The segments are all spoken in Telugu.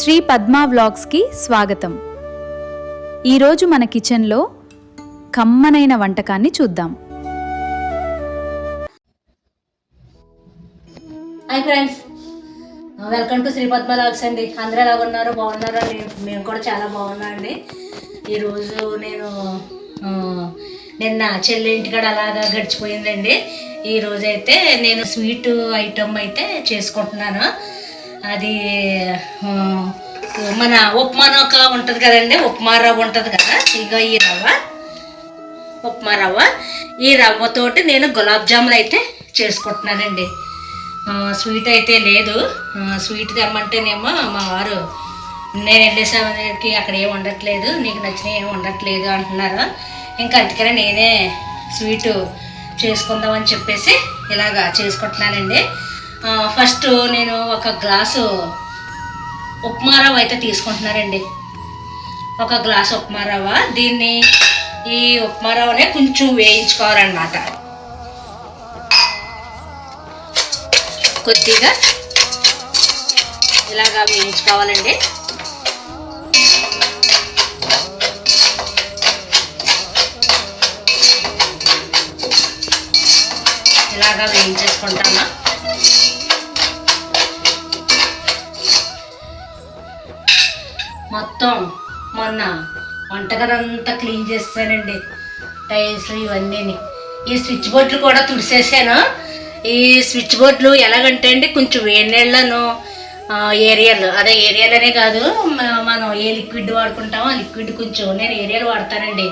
శ్రీ పద్మా వ్లాగ్స్కి స్వాగతం. ఈరోజు మన కిచెన్లో కమ్మనైన వంటకాన్ని చూద్దాం. Hi friends, welcome to Sri Padma vlogs అండి. అందరూ ఎలా ఉన్నారు? బాగున్నారా? మేము కూడా చాలా బాగున్నాం అండి. ఈరోజు నేను నిన్న చెల్లి ఇంటికాడ అలాగా గడిచిపోయిందండి. ఈరోజైతే నేను స్వీట్ ఐటమ్ అయితే చేసుకుంటున్నాను. అది మన ఉప్మా నూక ఉంటుంది కదండి, ఉప్మా రవ్వ ఉంటుంది కదా, ఇక ఈ రవ్వ ఉప్మా రవ్వ, ఈ రవ్వతోటి నేను గులాబ్ జాములు అయితే చేసుకుంటున్నానండి. స్వీట్ అయితే లేదు. స్వీట్ తెమ్మంటేనేమో మా వారు నేను వెళ్ళేసరికి అక్కడ ఏమి ఉండట్లేదు, నీకు నచ్చినవి ఏమి ఉండట్లేదు అంటున్నారు. ఇంకా అందుకనే నేనే స్వీటు చేసుకుందామని చెప్పేసి ఇలాగా చేసుకుంటున్నానండి. ఫస్ట్ నేను ఒక గ్లాసు ఉప్మా రవ్వ అయితే తీసుకుంటున్నానండి. ఒక గ్లాసు ఉప్మా రవ్వ, దీన్ని ఈ ఉప్మా రవ్వనే కొంచెం వేయించుకోవాలన్నమాట. కొద్దిగా ఇలాగా వేయించుకోవాలండి. ఇలాగా వేయించేసుకుంటామా. మొత్తం మొన్న వంటగదంతా క్లీన్ చేస్తానండి, టైల్స్ ఇవన్నీ. ఈ స్విచ్ బోర్డులు కూడా తుడిసేసాను. ఈ స్విచ్ బోర్డులు ఎలాగంటే అండి, కొంచెం వేడి నీళ్ళను ఏరియల్, అదే ఏరియల్ అనే కాదు, మనం ఏ లిక్విడ్ వాడుకుంటామో ఆ లిక్విడ్ కొంచెం నేను ఏరియల్ వాడతానండి.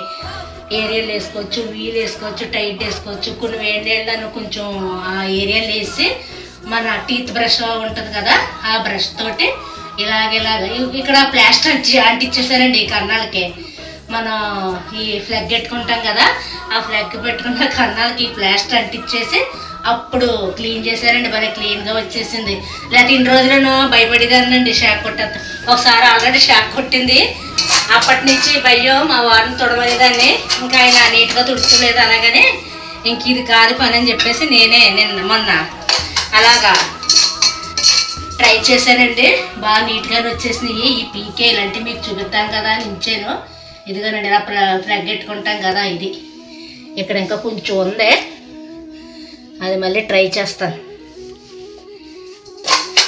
ఏరియల్ వేసుకోవచ్చు, వీల్ వేసుకోవచ్చు, టైట్ వేసుకోవచ్చు. కొన్ని వేడి నీళ్ళను కొంచెం ఆ ఏరియల్ వేసి మన టీత్ బ్రష్ ఉంటుంది కదా, ఆ బ్రష్ తోటి ఇలాగ ఇక్కడ ప్లాస్టర్ అంటించేసానండి. ఈ కన్నాలకి మనం ఈ ఫ్లగ్ పెట్టుకుంటాం కదా, ఆ ఫ్లగ్ పెట్టుకున్న కన్నాలకి ఈ ప్లాస్టర్ అంటించేసి అప్పుడు క్లీన్ చేశారండి. భలే క్లీన్గా వచ్చేసింది. లేకపోతే ఇన్ని రోజులను భయపడేదానండి షాక్ కొట్టేస్తా. ఒకసారి ఆల్రెడీ షాక్ కొట్టింది. అప్పటి నుంచి భయం, మా వారిని తుడమలేదాన్ని. ఇంకా ఆయన నీట్గా తుడుచుకోలేదు. అలాగని ఇంక ఇది కాదు పని అని చెప్పేసి నేనే మొన్న అలాగా ట్రై చేశానండి. బాగా నీట్గానే వచ్చేసినాయి. ఈ పీకే ఇలాంటివి మీకు చూపిస్తాం కదా అని ఉంచాను. ఇదిగోనండి, ఇలా ఫ్లగ్ పెట్టుకుంటాం కదా, ఇది ఇక్కడ ఇంకా కొంచెం ఉంది, అది మళ్ళీ ట్రై చేస్తాను.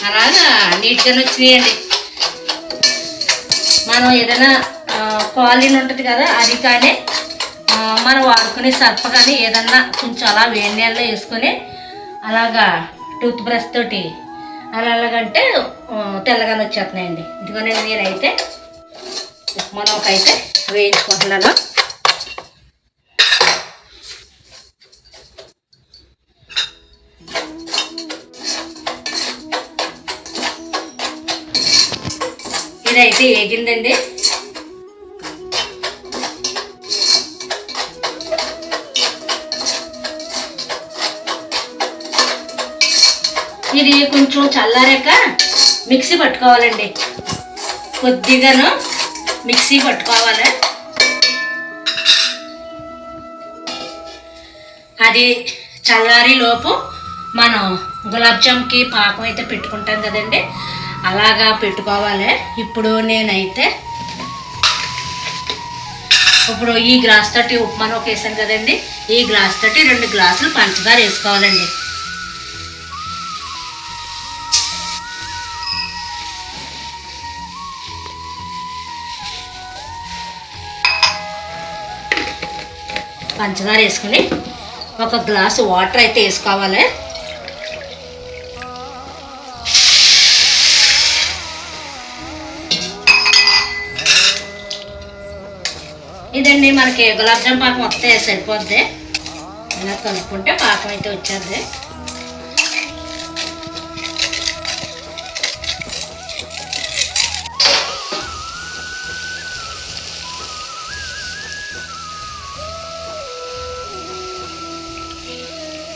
అలాగా నీట్గానే వచ్చినాయండి. మనం ఏదైనా కాలిన్ ఉంటుంది కదా, అది కానీ మనం వాడుకునే సర్ప కానీ ఏదన్నా కొంచెం అలా వేడి నీళ్ళలో వేసుకొని అలాగా టూత్ బ్రష్ తోటి అలాగంటే తెల్లగానే వచ్చేస్తున్నాయండి. ఇదిగోనే నేనైతే ఉప్మా నూక అయితే వేయించుకుంటున్నాను. ఇదైతే వేగిందండి. ఇది కొంచెం చల్లారాక మిక్సీ పట్టుకోవాలండి. కొద్దిగాను మిక్సీ పట్టుకోవాలి. అది చల్లారి లోపు మనం గులాబ్ జామ్కి పాకం అయితే పెట్టుకుంటాం కదండి, అలాగా పెట్టుకోవాలి. ఇప్పుడు నేనైతే ఈ గ్లాస్ తోటి ఉప్మా నూక వేసాను కదండి, ఈ గ్లాస్ తోటి 2 గ్లాసులు పంచదార వేసుకోవాలండి. పంచదార వేసుకుని ఒక గ్లాసు వాటర్ అయితే వేసుకోవాలి. ఇదండి మనకి గులాబ్ జామ్ పాకం వస్తే సరిపోద్ది. ఇలా కలుపుకుంటే పాకం అయితే వచ్చేది.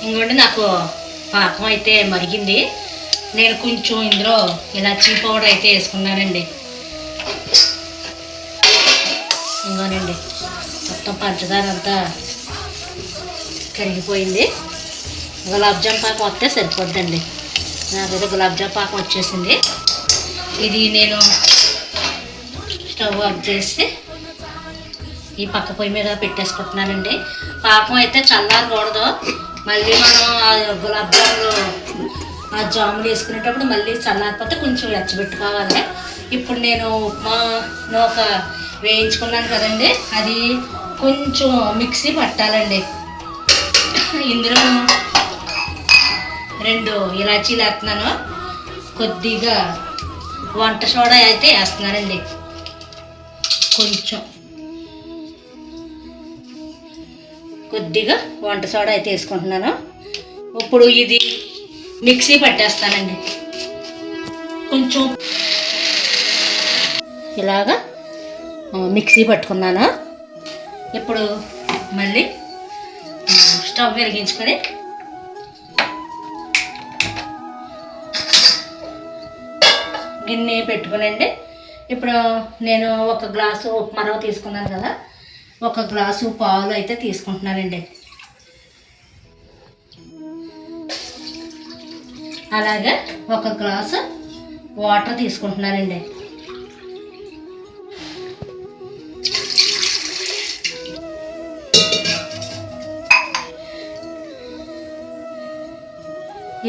ఇంకోండి, నాకు పాకం అయితే మరిగింది. నేను కొంచెం ఇందులో ఇలాచీ పౌడర్ అయితే వేసుకున్నానండి. ఇంకోనండి, మొత్తం పంచదార అంతా కరిగిపోయింది. గులాబ్ జామ్ పాకం వస్తే సరిపోద్దండి. నాకైతే గులాబ్ జామ్ పాకం వచ్చేసింది. ఇది నేను స్టవ్ ఆఫ్ చేసి ఈ పక్క పొయ్యి మీద పెట్టేసుకుంటున్నానండి. పాకం అయితే చల్లారకూడదు. మళ్ళీ మనం ఆ గులాబ్ జాములు ఆ జాములు వేసుకునేటప్పుడు మళ్ళీ చల్లారిపోతే కొంచెం ఎచ్చబెట్టుకోవాలి. ఇప్పుడు నేను ఉప్మా నూక వేయించుకున్నాను కదండి, అది కొంచెం మిక్సీ పట్టాలండి. ఇందులో 2 ఇలాచీలు వేస్తున్నాను, కొద్దిగా వంట సోడా అయితే వేస్తున్నానండి. కొద్దిగా వంట సోడా అయితే వేసుకుంటున్నాను. ఇప్పుడు ఇది మిక్సీ పట్టేస్తానండి. కొంచెం ఇలాగా మిక్సీ పట్టుకున్నాను. ఇప్పుడు మళ్ళీ స్టవ్ వెలిగించుకొని గిన్నె పెట్టుకునండి. ఇప్పుడు నేను 1 గ్లాసు ఉప్మా రవ్వ తీసుకున్నాను కదా, 1 గ్లాసు పాలు అయితే తీసుకుంటున్నానండి. అలాగే 1 గ్లాసు వాటర్ తీసుకుంటున్నానండి.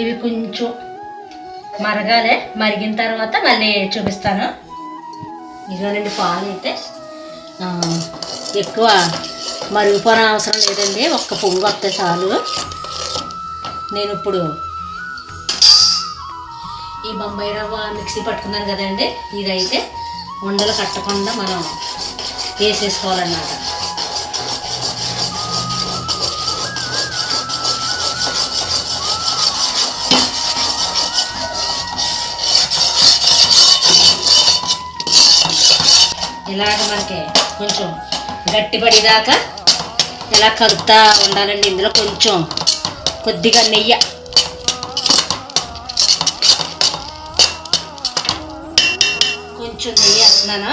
ఇవి కొంచెం మరగాలి. మరిగిన తర్వాత మళ్ళీ చూపిస్తాను. ఇదిగోనండి పాలు అయితే ఎక్కువ మరిగిపోయిన అవసరం లేదండి, 1 పొంగు వస్తే చాలు. నేను ఇప్పుడు ఈ బొంబాయి రవ్వ మిక్సీ పట్టుకున్నాను కదండి, ఇదైతే ఉండలు కట్టకుండా మనం వేసేసుకోవాలన్నమాట. ఇలాగ మనకి కొంచెం గట్టిపడేదాకా ఇలా కలుపుతూ ఉండాలండి. ఇందులో కొద్దిగా నెయ్యి వేస్తున్నాను.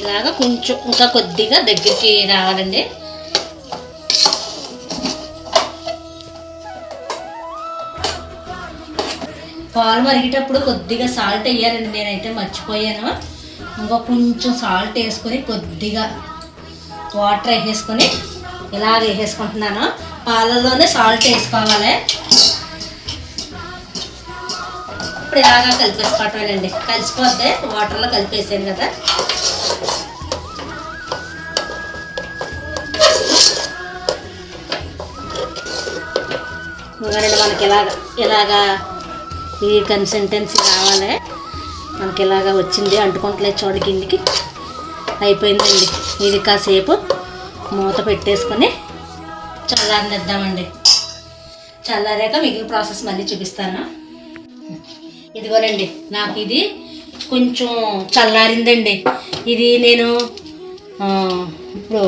ఇలాగా కొంచెం ఇంకా కొద్దిగా దగ్గరికి రావాలండి. పాలు మరిగేటప్పుడు కొద్దిగా సాల్ట్ వేయాలండి. నేనైతే మర్చిపోయాను. ఇంకా కొంచెం సాల్ట్ వేసుకొని కొద్దిగా వాటర్ వేసేసుకొని ఇలాగ వేసేసుకుంటున్నాను. పాలల్లోనే సాల్ట్ వేసుకోవాలి. ఇప్పుడు ఇలాగా కలిపేసుకోవటమేనండి. కలిసిపోద్ది, వాటర్లో కలిపేసాను కదా. ఇంకానండి మనకి ఇలాగా ఈ కన్సిస్టెన్సీ రావాలి. మనకి ఇలాగా వచ్చింది, అంటుకుంటలేదు చూడ కిందికి. అయిపోయిందండి. ఇది కాసేపు మూత పెట్టేసుకొని చల్లారనిద్దామండి. చల్లారాక మిగిలిన ప్రాసెస్ మళ్ళీ చూపిస్తాను. ఇదిగోనండి, నాకు ఇది కొంచెం చల్లారిందండి. ఇది నేను ఇప్పుడు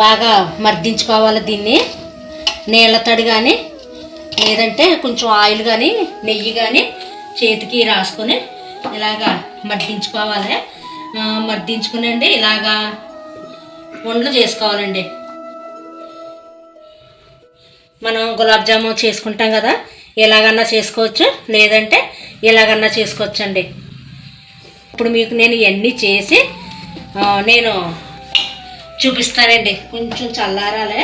బాగా మర్దించుకోవాలి దీన్ని. నీళ్ళ తడి కానీ లేదంటే కొంచెం ఆయిల్ కానీ నెయ్యి కానీ చేతికి రాసుకొని ఇలాగా మర్దించుకోవాలి. మర్దించుకునండి ఇలాగా ఉండలు చేసుకోవాలండి. మనం గులాబ్ జామున్ చేసుకుంటాం కదా, ఎలాగన్నా చేసుకోవచ్చు, లేదంటే ఎలాగన్నా చేసుకోవచ్చు అండి. ఇప్పుడు మీకు నేను ఇవన్నీ చేసి నేను చూపిస్తానండి. కొంచెం చల్లారాలి.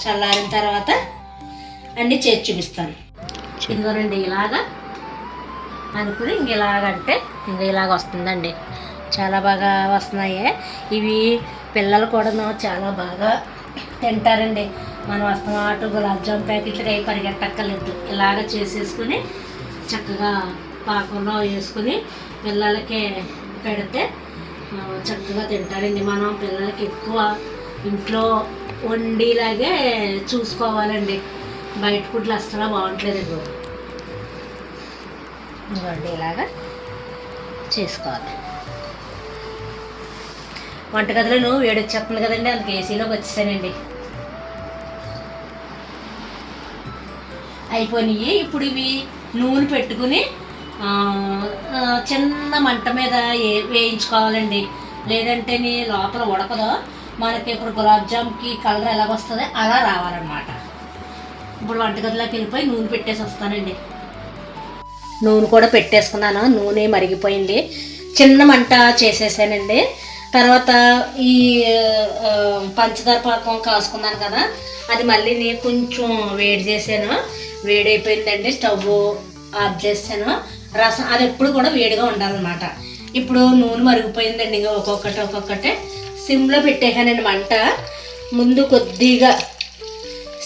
చల్లారిన తర్వాత అన్నీ చేసి చూపిస్తాను. ఇదిగోనండి ఇలాగా అనుకుని ఇలాగంటే ఇలాగ వస్తుందండి. చాలా బాగా వస్తున్నాయి. ఇవి పిల్లలు కూడా చాలా బాగా తింటారండి. మనం వస్తున్నట్టు గులాబ్ జామ్ ప్యాకెట్లకి అవి పరిగెట్టక్కర్లేదు. ఇలాగ చేసేసుకుని చక్కగా పాకంలో వేసుకుని పిల్లలకి పెడితే చక్కగా తింటారండి. మనం పిల్లలకి ఎక్కువ ఇంట్లో వండిలాగే చూసుకోవాలండి. బయట ఫుడ్లు అస్సలు బాగుంటలేదు. ఇదిగోండి ఇలాగా చేసుకోవాలి. వంటగదిలో వేడి వచ్చేస్తుంది కదండి, అందుకే ఏసీలోకి వచ్చేసానండి. అయిపోయినాయి. ఇప్పుడు ఇవి నూనె పెట్టుకుని చిన్న మంట మీద వేయించుకోవాలండి. లేదంటే లోపల ఉడకదో. మనకి ఇప్పుడు గులాబ్ జామ్కి కలర్ ఎలా వస్తుందో అలా రావాలన్నమాట. ఇప్పుడు వంటగదిలోకి వెళ్ళిపోయి నూనె పెట్టేసి వస్తానండి. నూనె కూడా పెట్టేసుకున్నాను. నూనె మరిగిపోయింది. చిన్న మంట చేసేసానండి. తర్వాత ఈ పంచదార పాకం కాసుకున్నాను కదా, అది మళ్ళీ నేను కొంచెం వేడి చేశాను. వేడి అయిపోయిందండి. స్టవ్ ఆఫ్ చేసాను. రసం అది ఎప్పుడు కూడా వేడిగా ఉండాలన్నమాట. ఇప్పుడు నూనె మరిగిపోయిందండి. ఇంకా ఒక్కొక్కటి సిమ్లో పెట్టేసానండి మంట. ముందు కొద్దిగా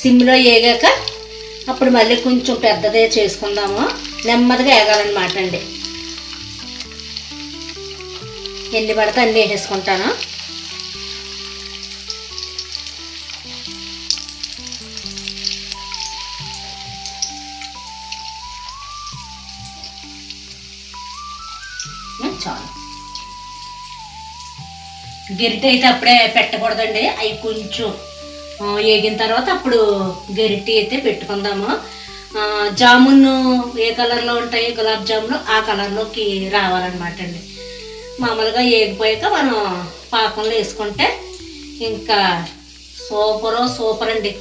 సిమ్లో వేగాక అప్పుడు మళ్ళీ కొంచెం పెద్దదే చేసుకుందాము. నెమ్మదిగా వేగాలన్నమాట అండి. ఎన్ని పడితే అన్నీ వేసేసుకుంటాను. చాలు. గరిటె అయితే అప్పుడే పెట్టకూడదండి. అవి కొంచెం వేగిన తర్వాత అప్పుడు గరిటె అయితే పెట్టుకుందాము. జామున్ ఏ కలర్లో ఉంటాయి గులాబ్ జాములు ఆ కలర్లోకి రావాలన్నమాట అండి. మామూలుగా వేగిపోయాక మనం పాకంలో వేసుకుంటే ఇంకా సూపర్ అండి.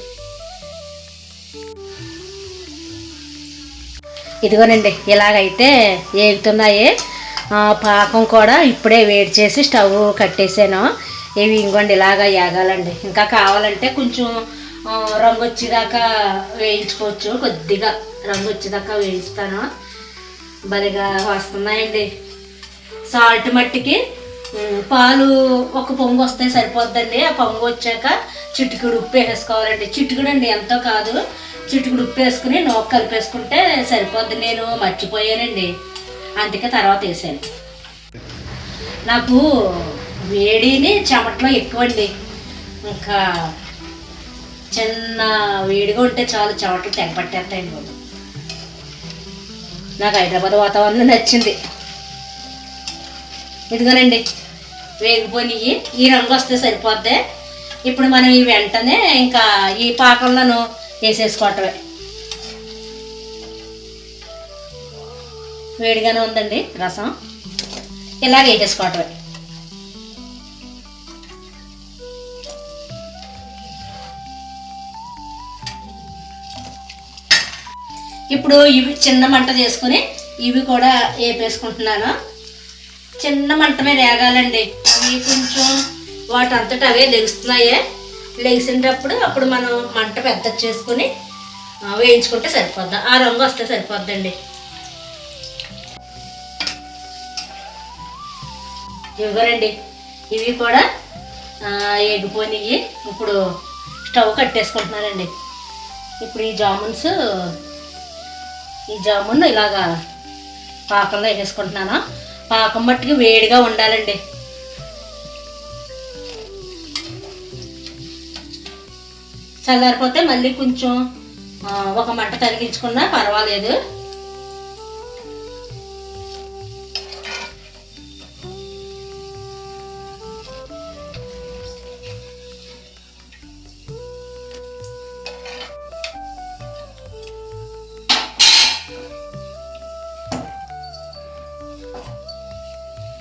ఇదిగోనండి ఇలాగైతే వేగుతున్నాయి. పాకం కూడా ఇప్పుడే వేడి చేసి స్టవ్ కట్టేసాను. ఇవి ఇంకోండి ఇలాగా వేగాలండి. ఇంకా కావాలంటే కొంచెం రంగు వచ్చేదాకా వేయించుకోవచ్చు. కొద్దిగా రంగు వచ్చేదాకా వేయిస్తాను. భలేగా వస్తున్నాయండి. సాల్ట్ మట్టికి పాలు ఒక పొంగు వస్తే సరిపోద్దండి. ఆ పొంగు వచ్చాక చిటికుడు ఉప్పు వేసుకోవాలండి. చిటికుడు అండి, ఎంతో కాదు. చిటికుడు ఉప్పు వేసుకుని నూక కలిపేసుకుంటే సరిపోద్ది. నేను మర్చిపోయానండి, అందుకే తర్వాత వేసాను. నాకు వేడిని చెమటలో ఎక్కువండి. ఇంకా చిన్న వేడిగా ఉంటే చాలు చెమటలు తెగపట్టేస్తాయండి బాబు. నాకు హైదరాబాద్ వాతావరణం నచ్చింది. ఇదిగోనండి వేగిపోయి ఈ రంగు వస్తే సరిపోద్ది. ఇప్పుడు మనం ఈ వెంటనే ఇంకా ఈ పాకంలోనూ వేసేసుకోవటమే. వేడిగానే ఉందండి రసం. ఇలాగ వేసేసుకోవటమే. ఇప్పుడు ఇవి చిన్న మంట చేసుకుని ఇవి కూడా వేపేసుకుంటున్నాను. చిన్న మంట మీద వేగాలండి. అవి కొంచెం వాటంతట అవే లెగుస్తున్నాయే. లెగిసినప్పుడు అప్పుడు మనం మంట పెద్ద చేసుకుని వేయించుకుంటే సరిపోద్ది. ఆ రంగు వస్తే సరిపోద్దండి. ఇవిగోనండి ఇవి కూడా వేగిపోయినాయి. ఇప్పుడు స్టవ్ కట్టేసుకుంటున్నానండి. ఇప్పుడు ఈ జామున్ ఇలాగా పాకంలో వేసేసుకుంటున్నాను. పాకం మట్టుకు వేడిగా ఉండాలండి. చల్లారిపోతే మళ్ళీ కొంచెం ఒక మంట తగిలించుకున్నా పర్వాలేదు.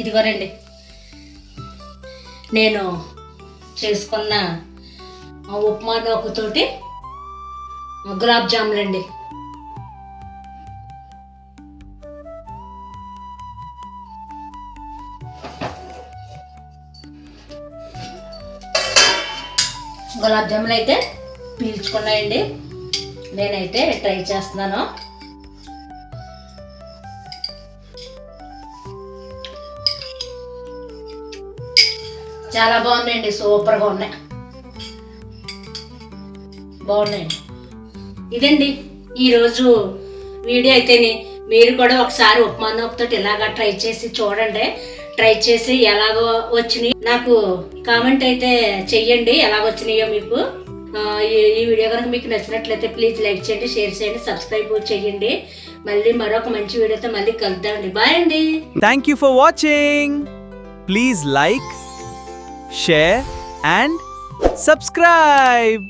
ఇదిగోనండి నేను చేసుకున్న ఉప్మా నూకతోటి గులాబ్ జాములు అండి. గులాబ్ జాములు అయితే పీల్చుకున్నాయండి. నేనైతే ట్రై చేస్తున్నాను. చాలా బాగున్నాయండి. సూపర్గా ఉన్నాయి. బాగున్నాయండి. ఇదండి ఈరోజు వీడియో అయితేనే. మీరు కూడా ఒకసారి ఉప్మా నూకతో ఇలాగా ట్రై చేసి చూడండి. ట్రై చేసి ఎలాగో వచ్చినాయి నాకు కామెంట్ అయితే చెయ్యండి, ఎలాగ వచ్చినాయో మీకు. ఈ వీడియో కనుక మీకు నచ్చినట్లయితే ప్లీజ్ లైక్ చేయండి, షేర్ చేయండి, సబ్స్క్రైబ్ చేయండి. మళ్ళీ మరొక మంచి వీడియోతో మళ్ళీ కలుద్దామండి. బాయ్ అండి. Thank you for watching. Please like, share and subscribe.